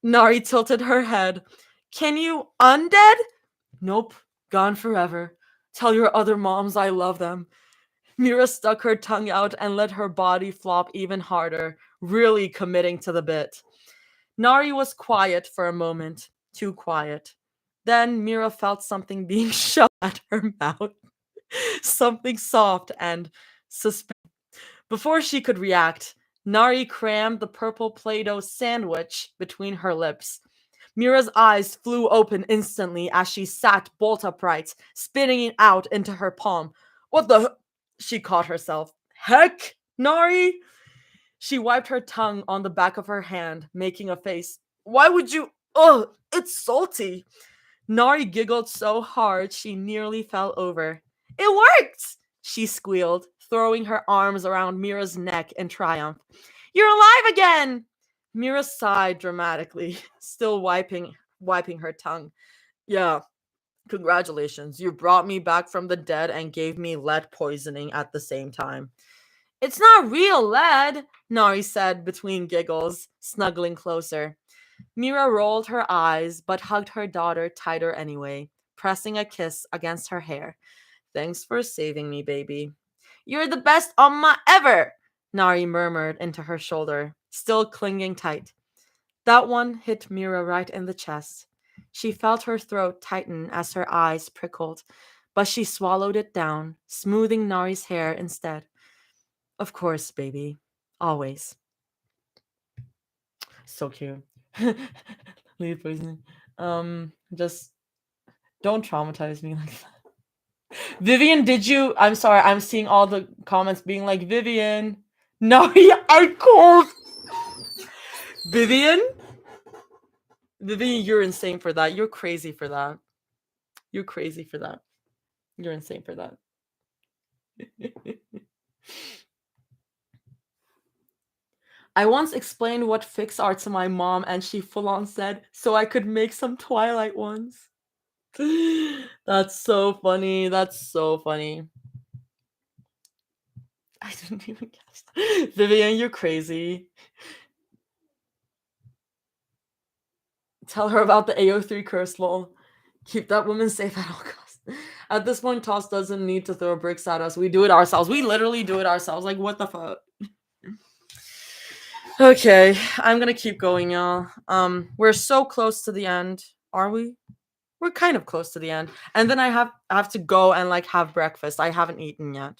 Nari tilted her head. Can you undead? Nope, gone forever. Tell your other moms I love them. Mira stuck her tongue out and let her body flop even harder, really committing to the bit. Nari was quiet for a moment, too quiet. Then Mira felt something being shoved at her mouth, something soft and suspicious. Before she could react, Nari crammed the purple Play Doh sandwich between her lips. Mira's eyes flew open instantly as she sat bolt upright, spitting it out into her palm. What the? She caught herself. Heck, Nari? She wiped her tongue on the back of her hand, making a face. Why would you? Ugh, it's salty. Nari giggled so hard she nearly fell over. It worked! She squealed, throwing her arms around Mira's neck in triumph. You're alive again! Mira sighed dramatically, still wiping her tongue. Yeah, congratulations. You brought me back from the dead and gave me lead poisoning at the same time. It's not real lead, Nari said between giggles, snuggling closer. Mira rolled her eyes but hugged her daughter tighter anyway, pressing a kiss against her hair. Thanks for saving me, baby. You're the best Amma ever, Nari murmured into her shoulder, still clinging tight. That one hit Mira right in the chest. She felt her throat tighten as her eyes prickled, but she swallowed it down, smoothing Nari's hair instead. Of course, baby. Always. So cute. Lead poisoning. Just don't traumatize me like that. Vivian, did you? I'm sorry, I'm seeing all the comments being like, Vivian. No, I can't. Vivian? Vivian, you're insane for that. You're crazy for that. You're crazy for that. You're insane for that. I once explained what fix are to my mom, and she full on said, so I could make some Twilight ones. That's so funny. That's so funny. I didn't even guess. Vivian, you're crazy. Tell her about the AO3 curse, lol. Keep that woman safe at all costs. At this point, Toss doesn't need to throw bricks at us. We do it ourselves. We literally do it ourselves. Like, what the fuck? Okay, I'm gonna keep going, y'all. We're so close to the end. Are we? We're kind of close to the end. And then I have to go and like have breakfast. I haven't eaten yet.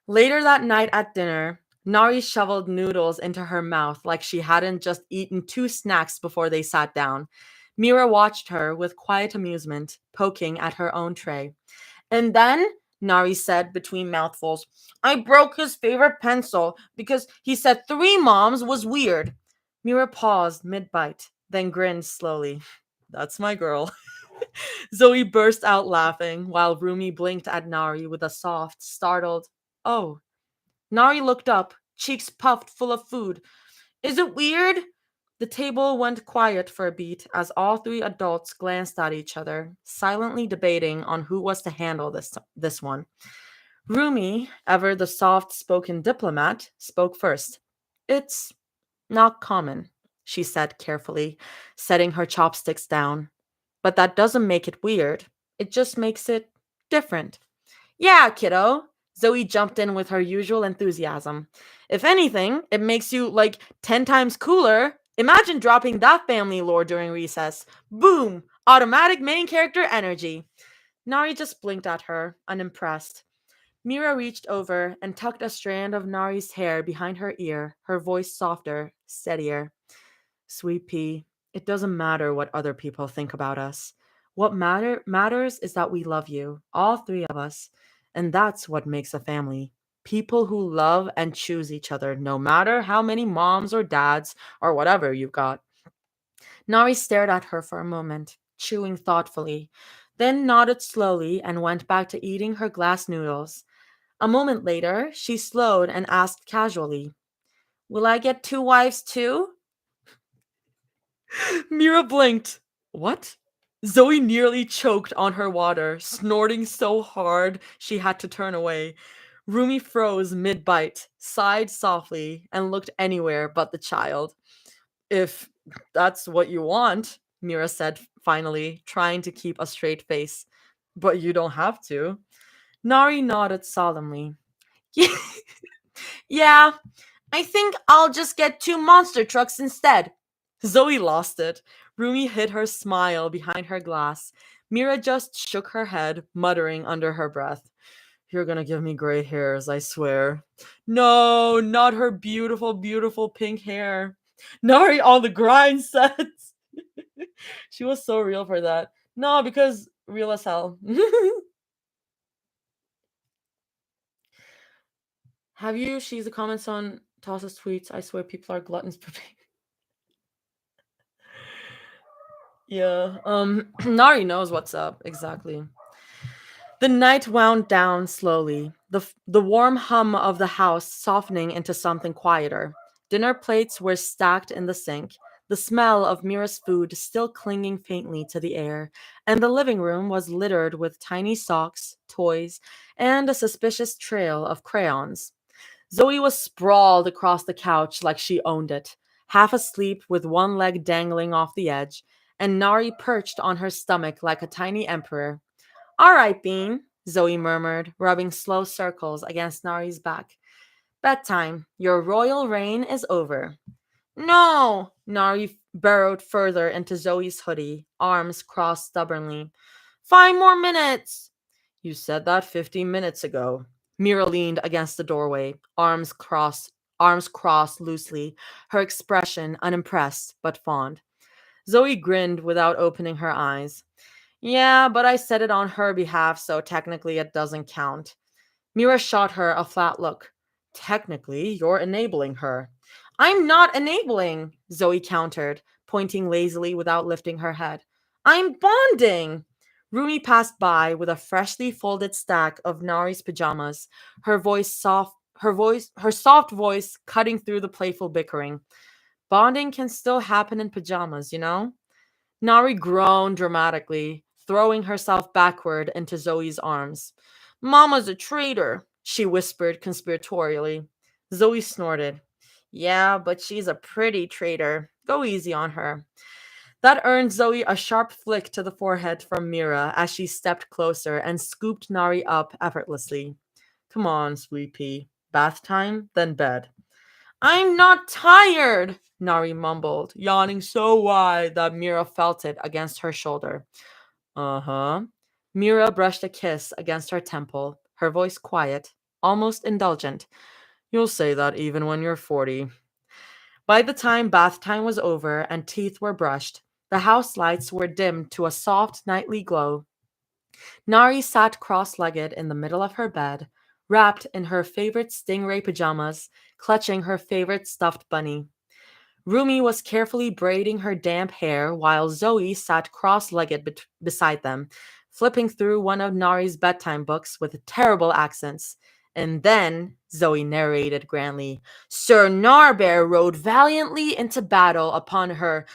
Later that night at dinner, Nari shoveled noodles into her mouth like she hadn't just eaten two snacks before they sat down. Mira watched her with quiet amusement, poking at her own tray. And then, Nari said between mouthfuls, I broke his favorite pencil because he said three moms was weird. Mira paused mid-bite, then grinned slowly. That's my girl. Zoe burst out laughing while Rumi blinked at Nari with a soft, startled, oh. Nari looked up, cheeks puffed full of food. Is it weird? The table went quiet for a beat as all three adults glanced at each other, silently debating on who was to handle this one. Rumi, ever the soft-spoken diplomat, spoke first. It's not common, she said carefully, setting her chopsticks down. But that doesn't make it weird. It just makes it different. Yeah, kiddo. Zoe jumped in with her usual enthusiasm. If anything, it makes you like 10 times cooler. Imagine dropping that family lore during recess. Boom! Automatic main character energy. Nari just blinked at her, unimpressed. Mira reached over and tucked a strand of Nari's hair behind her ear, her voice softer, steadier. Sweet pea, it doesn't matter what other people think about us. What matters is that we love you, all three of us, and that's what makes a family. People who love and choose each other, no matter how many moms or dads or whatever you've got. Nari stared at her for a moment, chewing thoughtfully, then nodded slowly and went back to eating her glass noodles. A moment later, she slowed and asked casually, will I get two wives too? Mira blinked. What? Zoe nearly choked on her water, snorting so hard she had to turn away. Rumi froze mid-bite, sighed softly, and looked anywhere but the child. If that's what you want. Mira said finally, trying to keep a straight face. But you don't have to. Nari nodded solemnly. Yeah, I think I'll just get two monster trucks instead. Zoe lost it. Rumi hid her smile behind her glass. Mira just shook her head, muttering under her breath. You're gonna give me gray hairs, I swear. No, not her beautiful, beautiful pink hair. Nari on the grind sets. She was so real for that. No, because real as hell. Have you? She's the comments on Toss's tweets. I swear people are gluttons for pink. Yeah. Nari knows what's up, exactly. The night wound down slowly, the warm hum of the house softening into something quieter. Dinner plates were stacked in the sink, the smell of Mira's food still clinging faintly to the air, and the living room was littered with tiny socks, toys, and a suspicious trail of crayons. Zoe was sprawled across the couch like she owned it, half asleep with one leg dangling off the edge, and Nari perched on her stomach like a tiny emperor. All right, Bean, Zoe murmured, rubbing slow circles against Nari's back. Bedtime. Your royal reign is over. No! Nari burrowed further into Zoe's hoodie, arms crossed stubbornly. 5 more minutes! You said that 15 minutes ago. Mira leaned against the doorway, arms crossed loosely, her expression unimpressed but fond. Zoe grinned without opening her eyes. Yeah, but I said it on her behalf, so technically it doesn't count. Mira shot her a flat look. Technically, you're enabling her. I'm not enabling, Zoe countered, pointing lazily without lifting her head. I'm bonding. Rumi passed by with a freshly folded stack of Nari's pajamas, her soft voice cutting through the playful bickering. Bonding can still happen in pajamas, you know? Nari groaned dramatically, throwing herself backward into Zoe's arms. Mama's a traitor, she whispered conspiratorially. Zoe snorted. Yeah, but she's a pretty traitor. Go easy on her. That earned Zoe a sharp flick to the forehead from Mira as she stepped closer and scooped Nari up effortlessly. Come on, sweet pea. Bath time, then bed. I'm not tired, Nari mumbled, yawning so wide that Mira felt it against her shoulder. Uh-huh. Mira brushed a kiss against her temple, her voice quiet, almost indulgent. You'll say that even when you're 40. By the time bath time was over and teeth were brushed, the house lights were dimmed to a soft nightly glow. Nari sat cross legged in the middle of her bed, wrapped in her favorite stingray pajamas, clutching her favorite stuffed bunny. Rumi was carefully braiding her damp hair while Zoe sat cross legged beside them, flipping through one of Nari's bedtime books with terrible accents. And then, Zoe narrated grandly, Sir Narbear rode valiantly into battle upon her